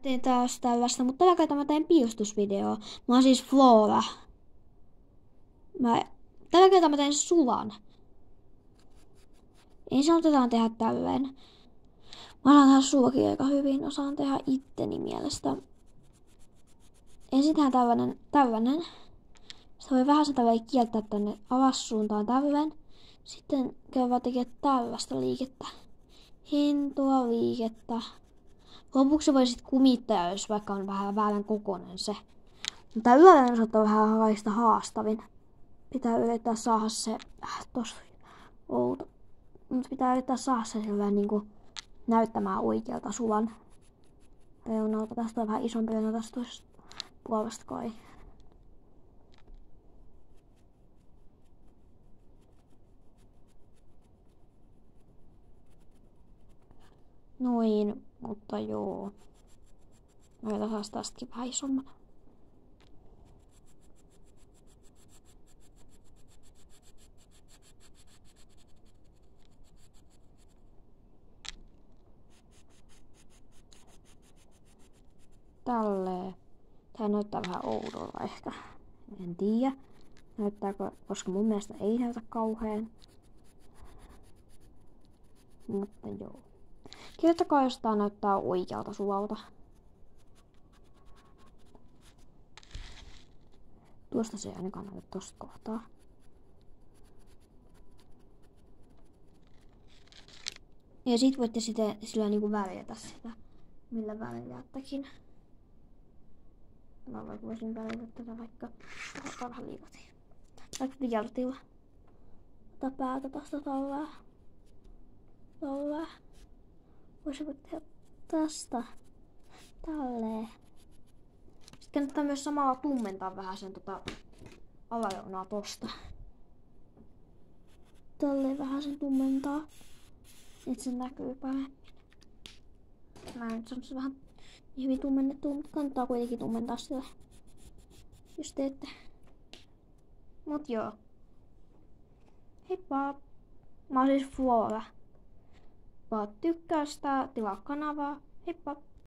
Teen taas tällaista, mutta tällä kertaa mä teen piirustusvideoa. Mä oon siis Flora. Tällä kertaa mä teen sulan. Ensin otetaan tehdä tälleen. Mä osaan tehdä suakin aika hyvin. Osaan tehdä itteni mielestä. Ensin tehdään tällainen. Sitten voi vähän sitä kiertää tänne alassuuntaan tälleen. Sitten käy vaan tekemään tällaista liikettä. Hentoa liikettä. Lopuksi voi sitten kumittaa, jos vaikka on vähän väärän kokoinen se. Mutta yleensä saattaa vähän haista haastavin. Pitää yrittää saada se tossa outo. Mutta pitää yrittää saada se sillä niinku näyttämään oikealta sulan reunalta. Tästä on vähän isompi reuna tästä toisesta puolesta kai. Noin, mutta joo. Meillä saisi tästäkin vähän isomman. Tälleen. Tää näyttää vähän oudolta ehkä. En tiedä. Näyttääkö, koska mun mielestä ei näytä kauheen. Mutta joo. Kirjoittakaa, jos tää näyttää oikealta sulalta. Tuosta se ei ainakaan näytä tosta kohtaa. Ja sit voitte sillä niinku värjätä sitä, millä värjäättäkin. Mä voisin värjätä tätä vaikka vähän liikatiin. Vaikka vijaltilla. Ota päätä tosta tolleen. Voisin tehdä tästä. Tälleen. Sitten kannattaa myös samalla tummentaa vähän sen alareunaa tosta. Tälleen vähän sen tummentaa. Nyt se näkyy paremmin. Mä en nyt saanut se vähän hyvin tummennettua, mutta kannattaa kuitenkin tummentaa sitä. Jos teette. Mut joo. Heippa! Mä oon siis Flora. Tykkää sitä, tilaa kanavaa. Heippa!